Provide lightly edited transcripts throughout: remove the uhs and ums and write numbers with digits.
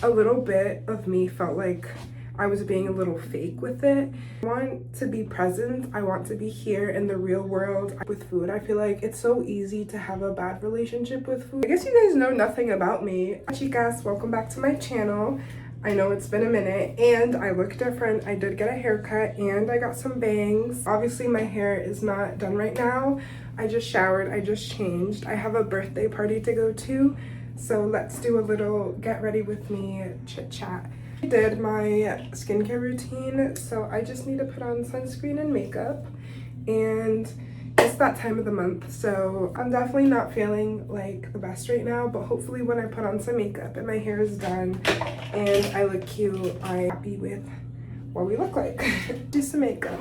a little bit of me felt like I was being a little fake with it. I want to be present. I want to be here in the real world with food. I feel like it's so easy to have a bad relationship with food. I guess you guys know nothing about me. Chicas, welcome back to my channel. I know it's been a minute and I look different. I did get a haircut and I got some bangs. Obviously my hair is not done right now. I just showered, I just changed. I have a birthday party to go to, so let's do a little get ready with me chit chat. I did my skincare routine, so I just need to put on sunscreen and makeup, and it's that time of the month, so I'm definitely not feeling like the best right now, but hopefully when I put on some makeup and my hair is done and I look cute, I'm happy with what we look like. Do some makeup.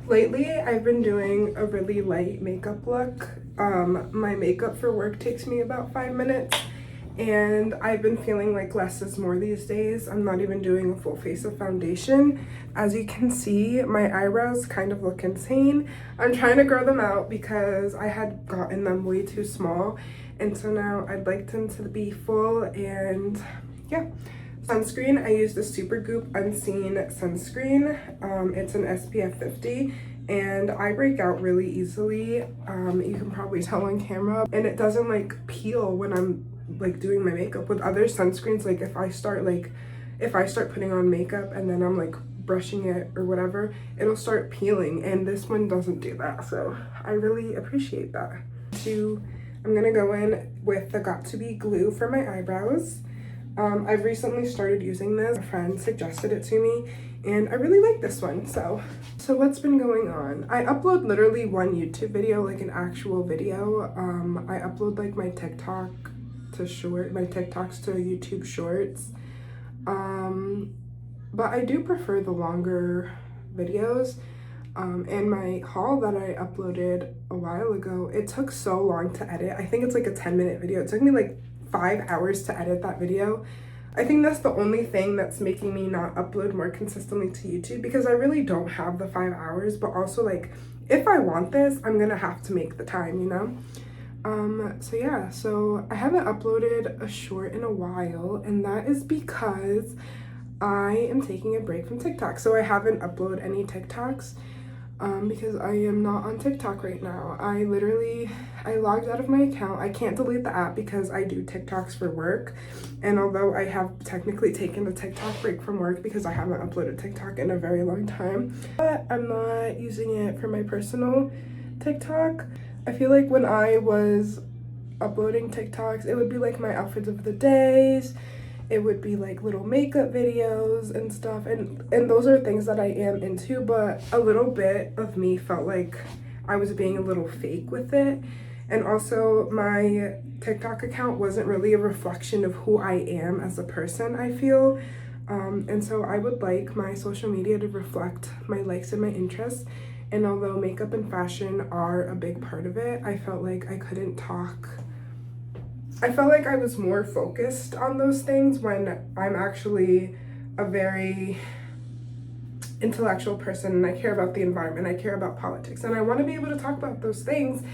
Lately, I've been doing a really light makeup look. My makeup for work takes me about 5 minutes, and I've been feeling like less is more these days. I'm not even doing a full face of foundation. As you can see, my eyebrows kind of look insane. I'm trying to grow them out because I had gotten them way too small, and so now I'd like them to be full. And yeah. Sunscreen, I use the Supergoop Unseen sunscreen. It's an SPF 50 and I break out really easily. You can probably tell on camera, and it doesn't like peel when I'm like doing my makeup. With other sunscreens, like if I start putting on makeup and then I'm like brushing it or whatever, it'll start peeling, and this one doesn't do that, so I really appreciate that. I'm gonna go in with the Got2b glue for my eyebrows. I've recently started using this. A friend suggested it to me and I really like this one. So what's been going on? I upload literally one YouTube video, like an actual video. I upload like my TikToks to YouTube Shorts. But I do prefer the longer videos. And my haul that I uploaded a while ago, it took so long to edit. I think it's like a 10-minute video. It took me like 5 hours to edit that video. I think that's the only thing that's making me not upload more consistently to YouTube, because I really don't have the 5 hours, but also like if I want this, I'm gonna have to make the time, you know? So yeah, so I haven't uploaded a short in a while, and that is because I am taking a break from TikTok. So I haven't uploaded any TikToks because I am not on TikTok right now. I logged out of my account. I can't delete the app because I do TikToks for work. And although I have technically taken a TikTok break from work because I haven't uploaded TikTok in a very long time, but I'm not using it for my personal TikTok. I feel like when I was uploading TikToks, it would be like my outfits of the days. It would be like little makeup videos and stuff, and those are things that I am into, but a little bit of me felt like I was being a little fake with it. And also my TikTok account wasn't really a reflection of who I am as a person, I feel. And so I would like my social media to reflect my likes and my interests. And although makeup and fashion are a big part of it, I felt like I couldn't talk. I felt like I was more focused on those things when I'm actually a very intellectual person, and I care about the environment, I care about politics, and I want to be able to talk about those things.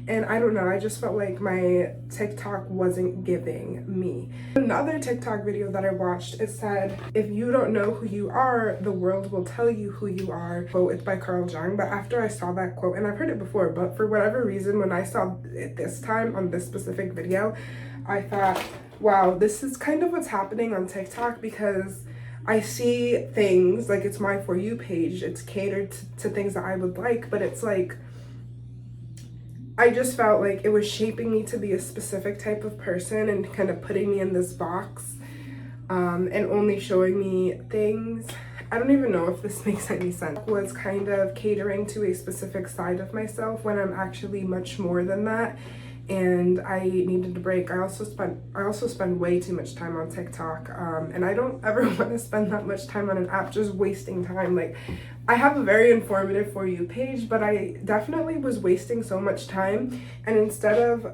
And I don't know, I just felt like my TikTok wasn't giving me. Another TikTok video that I watched, it said, if you don't know who you are, the world will tell you who you are. Quote, it's by Carl Jung. But after I saw that quote, and I've heard it before, but for whatever reason, when I saw it this time on this specific video, I thought, wow, this is kind of what's happening on TikTok, because I see things, like it's my For You page, it's catered to things that I would like, but it's like, I just felt like it was shaping me to be a specific type of person and kind of putting me in this box, and only showing me things. I don't even know if this makes any sense. Was kind of catering to a specific side of myself when I'm actually much more than that. And I needed a break. I also spend way too much time on TikTok, and I don't ever want to spend that much time on an app just wasting time. Like, I have a very informative For You page, but I definitely was wasting so much time, and instead of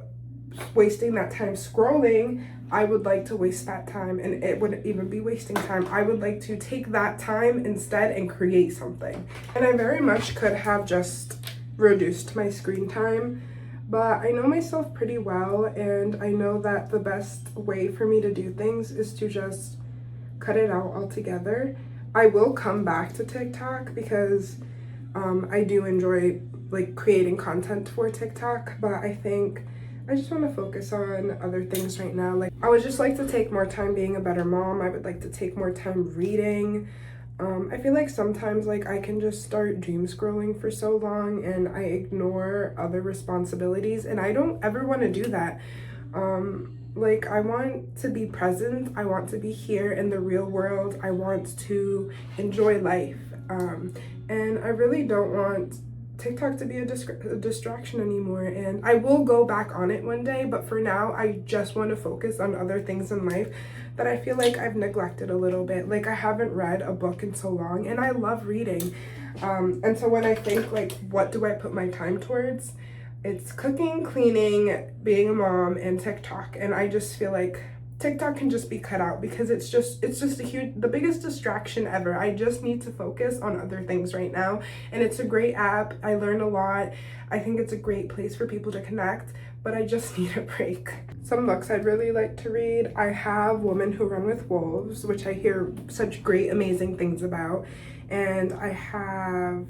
wasting that time scrolling, I would like to waste that time, and it wouldn't even be wasting time. I would like to take that time instead and create something. And I very much could have just reduced my screen time, but I know myself pretty well, and I know that the best way for me to do things is to just cut it out altogether. I will come back to TikTok because I do enjoy like creating content for TikTok, but I think I just want to focus on other things right now. Like, I would just like to take more time being a better mom. I would like to take more time reading. I feel like sometimes like I can just start doom scrolling for so long and I ignore other responsibilities, and I don't ever want to do that. Like, I want to be present. I want to be here in the real world. I want to enjoy life. And I really don't want TikTok to be a distraction anymore, and I will go back on it one day, but for now I just want to focus on other things in life that I feel like I've neglected a little bit. Like, I haven't read a book in so long, and I love reading. And so when I think like, what do I put my time towards? It's cooking, cleaning, being a mom, and TikTok. And I just feel like TikTok can just be cut out because it's just the biggest distraction ever. I just need to focus on other things right now. And it's a great app. I learn a lot. I think it's a great place for people to connect, but I just need a break. Some books I'd really like to read. I have Women Who Run with Wolves, which I hear such great, amazing things about. And I have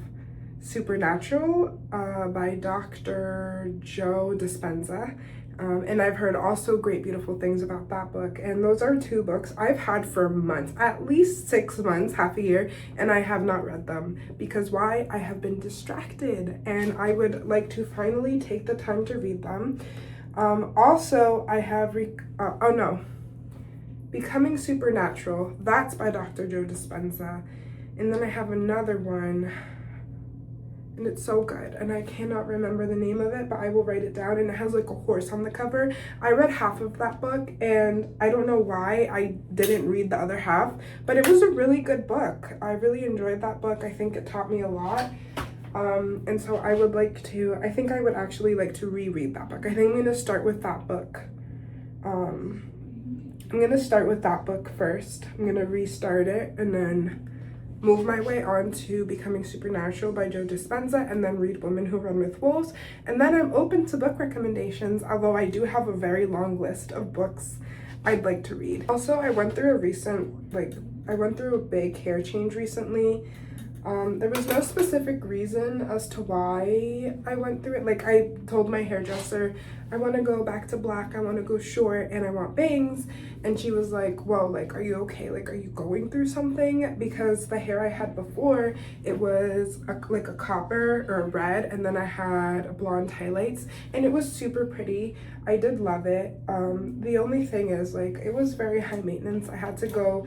Supernatural by Dr. Joe Dispenza. And I've heard also great, beautiful things about that book. And those are two books I've had for months, at least 6 months, half a year, and I have not read them. Because why? I have been distracted, and I would like to finally take the time to read them. Also, I have, Becoming Supernatural. That's by Dr. Joe Dispenza. And then I have another one, and it's so good, and I cannot remember the name of it, but I will write it down, and it has like a horse on the cover. I read half of that book, and I don't know why I didn't read the other half, but it was a really good book. I really enjoyed that book. I think it taught me a lot. And so I think I would actually like to reread that book. I think I'm going to start with that book. I'm going to start with that book first. I'm going to restart it and then move my way on to Becoming Supernatural by Joe Dispenza, and then read Women Who Run with Wolves. And then I'm open to book recommendations, although I do have a very long list of books I'd like to read. Also, I went through a big hair change recently. There was no specific reason as to why I went through it. Like, I told my hairdresser, I want to go back to black, I want to go short, and I want bangs. And she was like, whoa, like, are you okay? Like, are you going through something? Because the hair I had before, it was like a copper or a red, and then I had blonde highlights, and it was super pretty. I did love it. The only thing is, like, it was very high maintenance. I had to go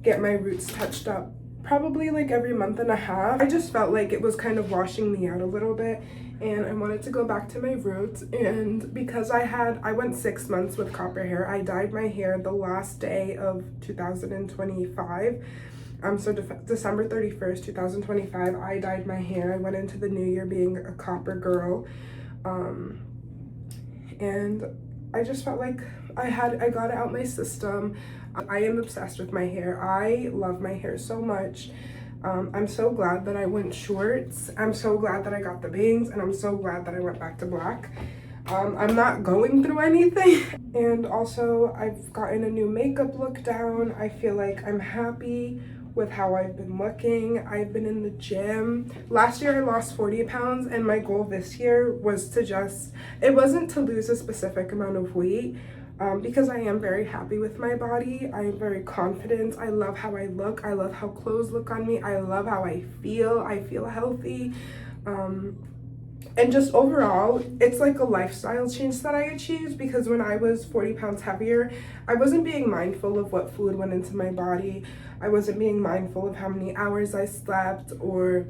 get my roots touched up probably like every month and a half. I just felt like it was kind of washing me out a little bit, and I wanted to go back to my roots. And because I went 6 months with copper hair, I dyed my hair the last day of 2025. So December 31st, 2025, I dyed my hair. I went into the new year being a copper girl. And I just felt like I got it out my system. I am obsessed with my hair. I love my hair so much. I'm so glad that I went shorts. I'm so glad that I got the bangs, and I'm so glad that I went back to black. I'm not going through anything. And also, I've gotten a new makeup look down. I feel like I'm happy with how I've been looking. I've been in the gym. Last year I lost 40 pounds, and my goal this year was it wasn't to lose a specific amount of weight, because I am very happy with my body. I am very confident. I love how I look. I love how clothes look on me. I love how I feel. I feel healthy. And just overall, it's like a lifestyle change that I achieved, because when I was 40 pounds heavier, I wasn't being mindful of what food went into my body. I wasn't being mindful of how many hours I slept, or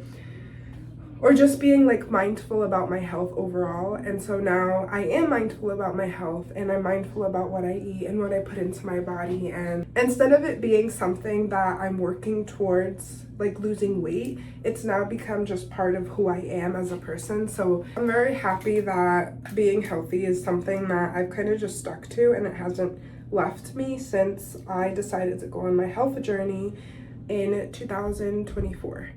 just being like mindful about my health overall. And so now I am mindful about my health, and I'm mindful about what I eat and what I put into my body. And instead of it being something that I'm working towards, like losing weight, it's now become just part of who I am as a person. So I'm very happy that being healthy is something that I've kind of just stuck to, and it hasn't left me since I decided to go on my health journey in 2024.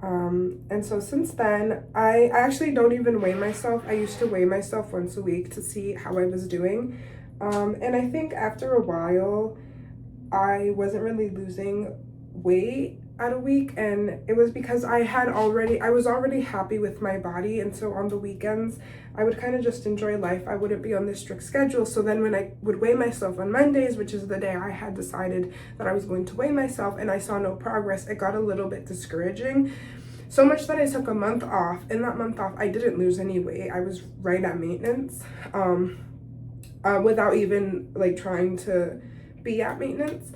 And so since then, I actually don't even weigh myself. I used to weigh myself once a week to see how I was doing. And I think after a while, I wasn't really losing weight at a week, and it was because I was already happy with my body, and so on the weekends I would kind of just enjoy life. I wouldn't be on this strict schedule. So then when I would weigh myself on Mondays, which is the day I had decided that I was going to weigh myself, and I saw no progress, it got a little bit discouraging. So much that I took a month off. In that month off, I didn't lose any weight. I was right at maintenance, without even like trying to be at maintenance.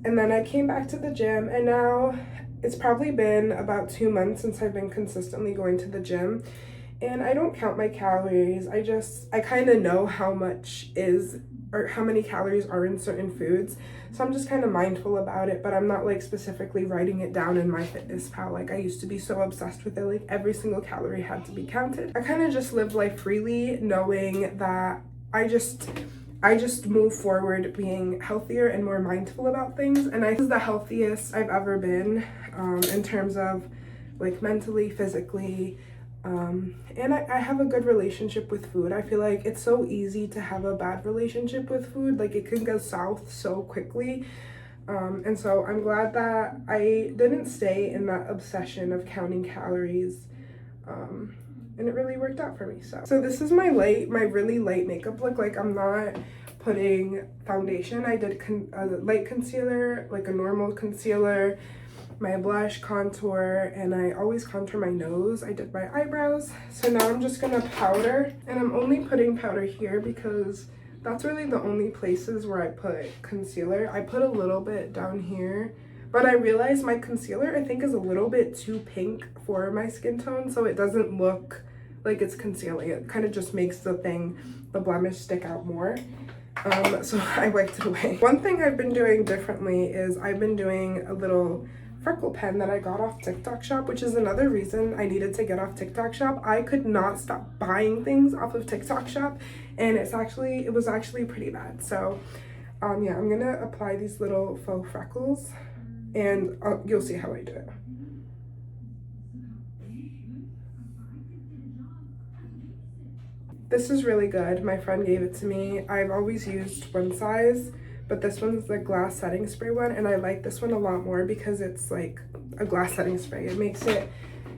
And then I came back to the gym, and now it's probably been about 2 months since I've been consistently going to the gym. And I don't count my calories. I kind of know how much or how many calories are in certain foods. So I'm just kind of mindful about it, but I'm not like specifically writing it down in MyFitnessPal. Like I used to be so obsessed with it, like every single calorie had to be counted. I kind of just live life freely, knowing that I just move forward being healthier and more mindful about things. And this is the healthiest I've ever been, in terms of like mentally, physically, and I have a good relationship with food. I feel like it's so easy to have a bad relationship with food. Like it can go south so quickly. And so I'm glad that I didn't stay in that obsession of counting calories. And it really worked out for me. So this is my really light makeup look. Like I'm not putting foundation. I did a light concealer, like a normal concealer, my blush, contour, and I always contour my nose. I did my eyebrows. So now I'm just gonna powder, and I'm only putting powder here because that's really the only places where I put concealer. I put a little bit down here, but I realized my concealer I think is a little bit too pink for my skin tone, so it doesn't look like it's concealing. It kind of just makes the blemish stick out more. So I wiped it away. One thing I've been doing differently is I've been doing a little freckle pen that I got off TikTok Shop, which is another reason I needed to get off TikTok Shop. I could not stop buying things off of TikTok Shop, and it was actually pretty bad. So yeah, I'm gonna apply these little faux freckles, and you'll see how I do it. This is really good. My friend gave it to me. I've always used one size, but this one's the glass setting spray one, and I like this one a lot more because it's like a glass setting spray.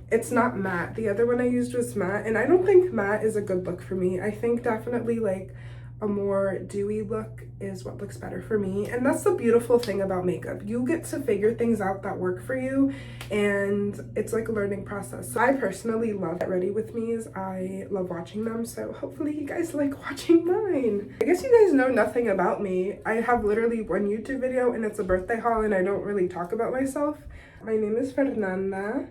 It's not matte. The other one I used was matte, and I don't think matte is a good look for me. I think definitely like a more dewy look is what looks better for me. And that's the beautiful thing about makeup. You get to figure things out that work for you, and it's like a learning process. So I personally love Get Ready With Me's. I love watching them, so hopefully you guys like watching mine. I guess you guys know nothing about me. I have literally one YouTube video, and it's a birthday haul, and I don't really talk about myself. My name is Fernanda.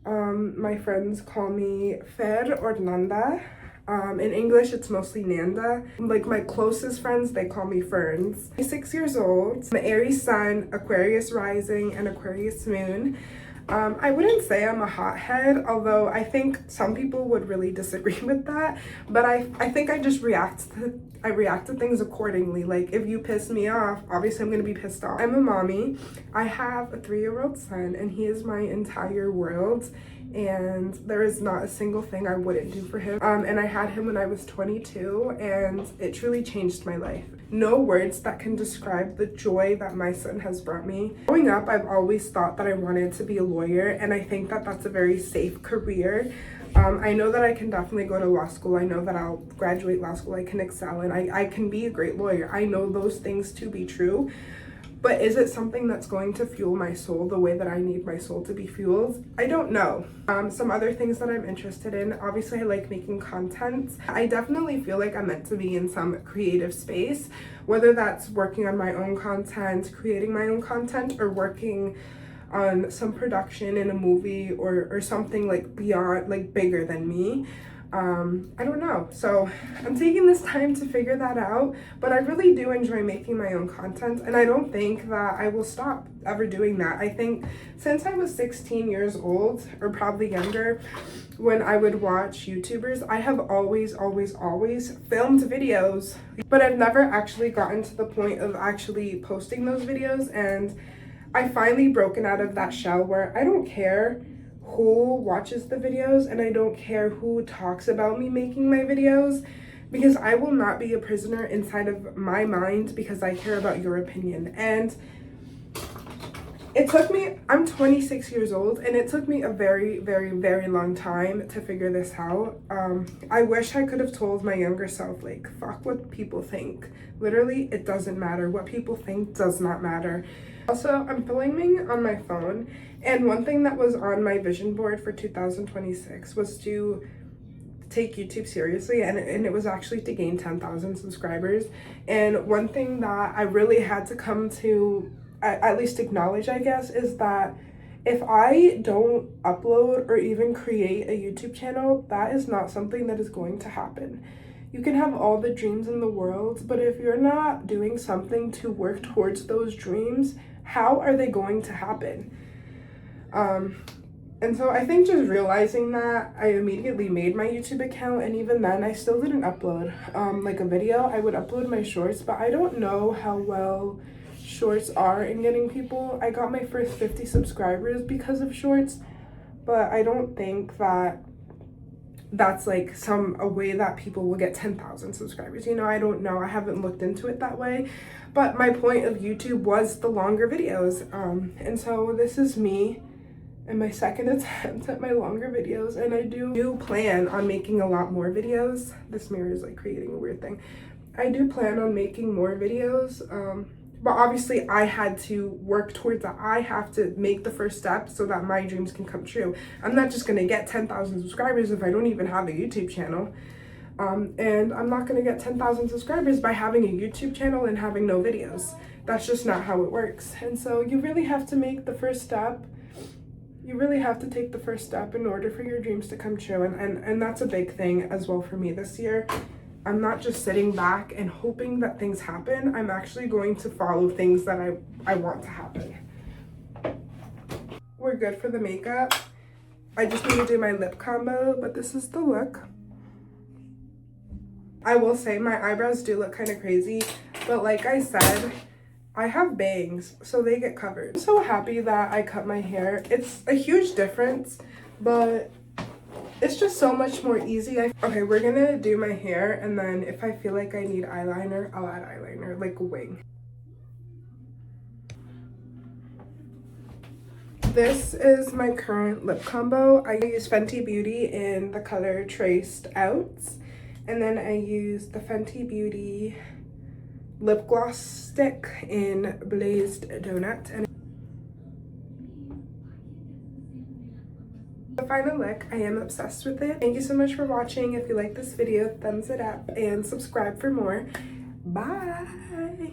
My friends call me Fer or Nanda. In English, it's mostly Nanda. Like my closest friends, they call me Ferns. I'm 6 years old. I'm an Aries sun, Aquarius rising, and Aquarius moon. I wouldn't say I'm a hothead, although I think some people would really disagree with that. But I think I just react to things accordingly. Like if you piss me off, obviously I'm gonna be pissed off. I'm a mommy. I have a 3-year-old son, and he is my entire world. And there is not a single thing I wouldn't do for him. And I had him when I was 22, and it truly changed my life. No words that can describe the joy that my son has brought me. Growing up, I've always thought that I wanted to be a lawyer, and I think that that's a very safe career. I know that I can definitely go to law school. I know that I'll graduate law school, I can excel, and I can be a great lawyer. I know those things to be true. But is it something that's going to fuel my soul the way that I need my soul to be fueled? I don't know. Some other things that I'm interested in, obviously I like making content. I definitely feel like I'm meant to be in some creative space, whether that's working on my own content, creating my own content, or working on some production in a movie or something like beyond, like bigger than me. I don't know. So I'm taking this time to figure that out, but I really do enjoy making my own content, and I don't think that I will stop ever doing that. I think since I was 16 years old, or probably younger, when I would watch YouTubers, I have always filmed videos, but I've never actually gotten to the point of actually posting those videos. And I finally broken out of that shell where I don't care who watches the videos and I don't care who talks about me making my videos, because I will not be a prisoner inside of my mind because I care about your opinion. And it took me, I'm 26 years old, and it took me a very, very, very long time to figure this out. I wish I could have told my younger self, like, fuck what people think. Literally, it doesn't matter. What people think does not matter. Also, I'm filming on my phone, and one thing that was on my vision board for 2026 was to take YouTube seriously, and it was actually to gain 10,000 subscribers. And one thing that I really had to come to at least acknowledge, I guess, is that if I don't upload or even create a YouTube channel, that is not something that is going to happen. You can have all the dreams in the world, but if you're not doing something to work towards those dreams, how are they going to happen? And so I think just realizing that, I immediately made my YouTube account, and even then I still didn't upload like a video. I would upload my shorts, but I don't know how well shorts are in getting people. I got my first 50 subscribers because of shorts, but I don't think that that's like a way that people will get 10,000 subscribers. You know, I don't know. I haven't looked into it that way. But my point of YouTube was the longer videos. And so this is me and my second attempt at my longer videos, and I do plan on making a lot more videos. This mirror is like creating a weird thing. I do plan on making more videos, but obviously I had to work towards that. I have to make the first step so that my dreams can come true. I'm not just gonna get 10,000 subscribers if I don't even have a YouTube channel. And I'm not gonna get 10,000 subscribers by having a YouTube channel and having no videos. That's just not how it works. And so you really have to make the first step. You really have to take the first step in order for your dreams to come true. And that's a big thing as well for me this year. I'm not just sitting back and hoping that things happen. I'm actually going to follow things that I want to happen. We're good for the makeup. I just need to do my lip combo, but this is the look. I will say my eyebrows do look kind of crazy, but like I said, I have bangs, so they get covered. I'm so happy that I cut my hair. It's a huge difference, but it's just so much more easy. Okay, we're gonna do my hair, and then if I feel like I need eyeliner, I'll add eyeliner, like a wing. This is my current lip combo. I use Fenty Beauty in the color Traced Out, and then I use the Fenty Beauty lip gloss stick in Blazed Donut. And the final look, I am obsessed with it. Thank you so much for watching. If you like this video, thumbs it up and subscribe for more. Bye.